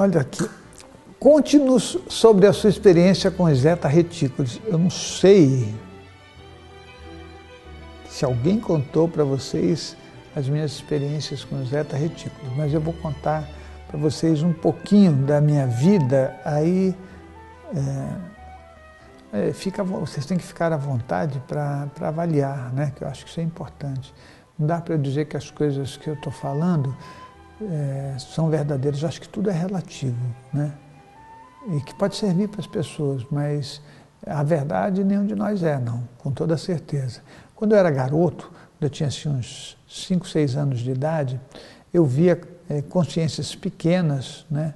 Olha aqui. Conte-nos sobre a sua experiência com os zeta-retículos. Eu não sei se alguém contou para vocês as minhas experiências com os zeta-retículos, mas eu vou contar para vocês um pouquinho da minha vida, aí vocês têm que ficar à vontade para avaliar, né? Que eu acho que isso é importante. Não dá para eu dizer que as coisas que eu estou falando são verdadeiras, eu acho que tudo é relativo, né? E que pode servir para as pessoas, mas a verdade nenhum de nós não, com toda certeza. Quando eu era garoto, eu tinha assim, uns 5, 6 anos de idade, eu via consciências pequenas, né,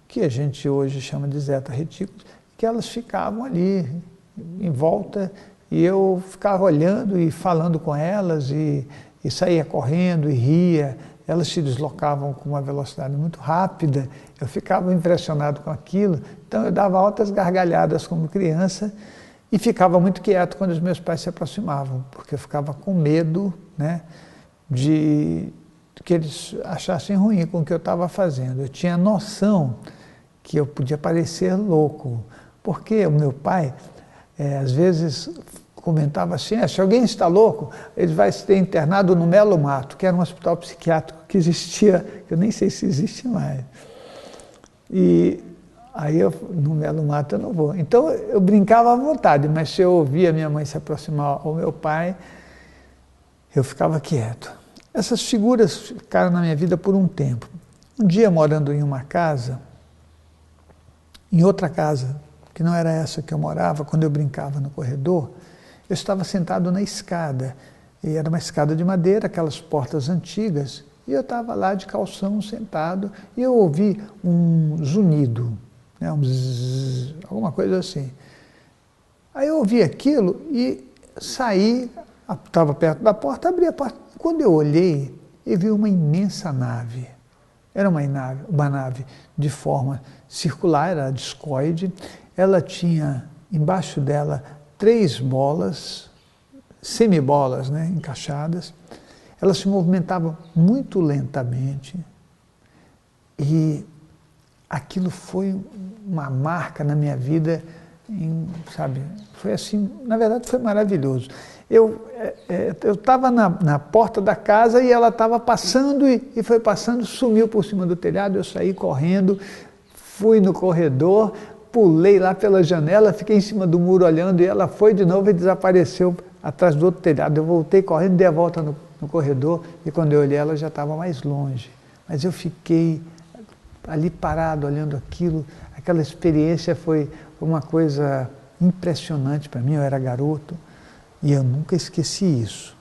que a gente hoje chama de zeta-retículos, que elas ficavam ali em volta e eu ficava olhando e falando com elas e saía correndo e ria. Elas se deslocavam com uma velocidade muito rápida, eu ficava impressionado com aquilo, então eu dava altas gargalhadas como criança e ficava muito quieto quando os meus pais se aproximavam, porque eu ficava com medo, né, de que eles achassem ruim com o que eu estava fazendo. Eu tinha noção que eu podia parecer louco, porque o meu pai, às vezes, comentava assim, se alguém está louco, ele vai ser internado no Melo Mato, que era um hospital psiquiátrico que existia, eu nem sei se existe mais. E aí no Melo Mato eu não vou. Então eu brincava à vontade, mas se eu ouvia minha mãe se aproximar ao meu pai, eu ficava quieto. Essas figuras ficaram na minha vida por um tempo. Um dia, morando em uma casa, em outra casa, que não era essa que eu morava, quando eu brincava no corredor, eu estava sentado na escada, e era uma escada de madeira, aquelas portas antigas, e eu estava lá de calção, sentado, e eu ouvi um zunido, né, um zzz, alguma coisa assim. Aí eu ouvi aquilo e saí, estava perto da porta, abri a porta. Quando eu olhei, eu vi uma imensa nave. Era uma nave de forma circular, era discoide. Ela tinha, embaixo dela, 3 bolas, semibolas, né, encaixadas. Ela se movimentava muito lentamente e aquilo foi uma marca na minha vida, sabe? Foi assim, na verdade foi maravilhoso. Eu estava na porta da casa e ela estava passando e foi passando, sumiu por cima do telhado, eu saí correndo, fui no corredor, pulei lá pela janela, fiquei em cima do muro olhando e ela foi de novo e desapareceu atrás do outro telhado. Eu voltei correndo, dei a volta no corredor e quando eu olhei ela já estava mais longe. Mas eu fiquei ali parado olhando aquilo, aquela experiência foi uma coisa impressionante para mim, eu era garoto e eu nunca esqueci isso.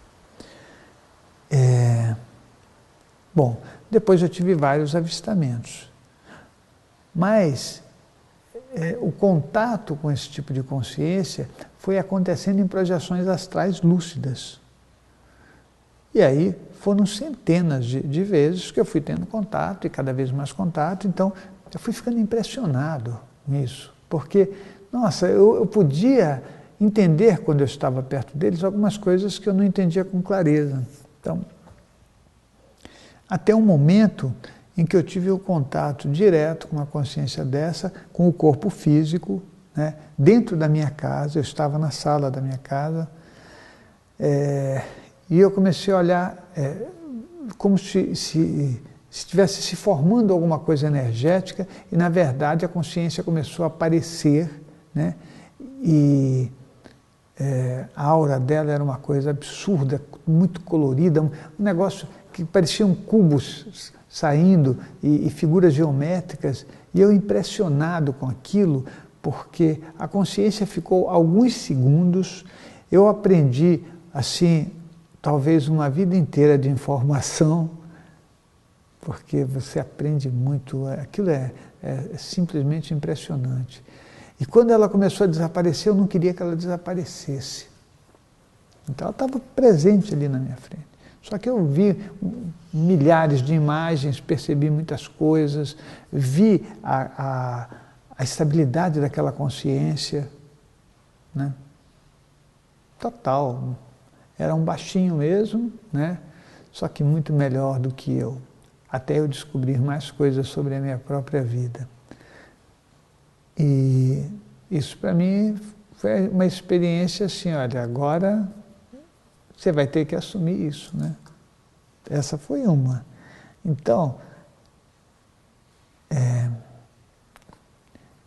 Bom, depois eu tive vários avistamentos, mas o contato com esse tipo de consciência foi acontecendo em projeções astrais lúcidas. E aí foram centenas de vezes que eu fui tendo contato e cada vez mais contato, então eu fui ficando impressionado nisso, porque, nossa, eu podia entender quando eu estava perto deles algumas coisas que eu não entendia com clareza. Então, até um momento em que eu tive o contato direto com uma consciência dessa, com o corpo físico, né, dentro da minha casa, eu estava na sala da minha casa, e eu comecei a olhar como se estivesse se formando alguma coisa energética, e na verdade a consciência começou a aparecer, né, e a aura dela era uma coisa absurda, muito colorida, um negócio que pareciam cubos saindo e figuras geométricas, e eu impressionado com aquilo, porque a consciência ficou alguns segundos, eu aprendi, assim, talvez uma vida inteira de informação, porque você aprende muito, aquilo é simplesmente impressionante. E quando ela começou a desaparecer, eu não queria que ela desaparecesse. Então ela estava presente ali na minha frente. Só que eu vi milhares de imagens, percebi muitas coisas, vi a estabilidade daquela consciência, né? Total. Era um baixinho mesmo, né? Só que muito melhor do que eu. até eu descobrir mais coisas sobre a minha própria vida. E isso para mim foi uma experiência assim, olha, agora você vai ter que assumir isso, né? Essa foi uma. Então,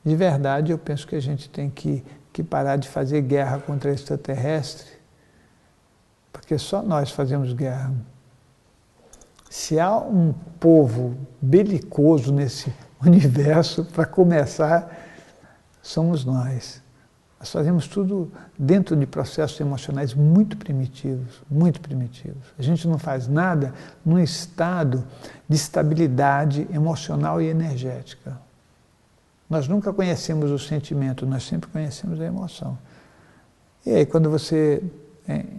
de verdade, eu penso que a gente tem que parar de fazer guerra contra extraterrestre, porque só nós fazemos guerra. Se há um povo belicoso nesse universo, para começar, somos nós. Nós fazemos tudo dentro de processos emocionais muito primitivos, muito primitivos. A gente não faz nada num estado de estabilidade emocional e energética. Nós nunca conhecemos o sentimento, nós sempre conhecemos a emoção. E aí, quando você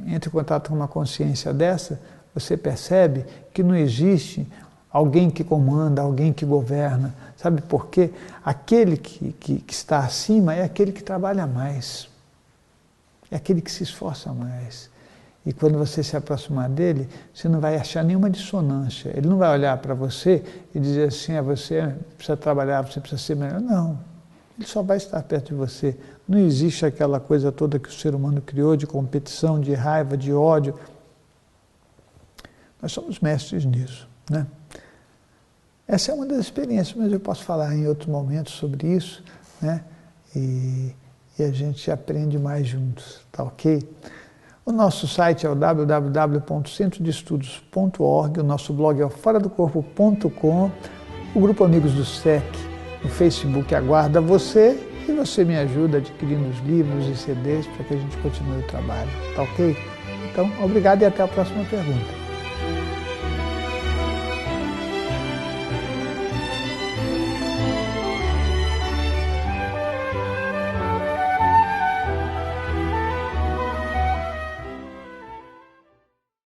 entra em contato com uma consciência dessa, você percebe que não existe alguém que comanda, alguém que governa. Sabe por quê? Aquele que está acima é aquele que trabalha mais, é aquele que se esforça mais. E quando você se aproximar dele, você não vai achar nenhuma dissonância. Ele não vai olhar para você e dizer assim, você precisa trabalhar, você precisa ser melhor. Não, ele só vai estar perto de você. Não existe aquela coisa toda que o ser humano criou de competição, de raiva, de ódio. Nós somos mestres nisso, né? Essa é uma das experiências, mas eu posso falar em outros momentos sobre isso, né? E a gente aprende mais juntos, tá ok? O nosso site é o www.centrodeestudos.org, o nosso blog é o foradocorpo.com, o Grupo Amigos do SEC no Facebook aguarda você e você me ajuda adquirindo os livros e CDs para que a gente continue o trabalho, tá ok? Então, obrigado e até a próxima pergunta.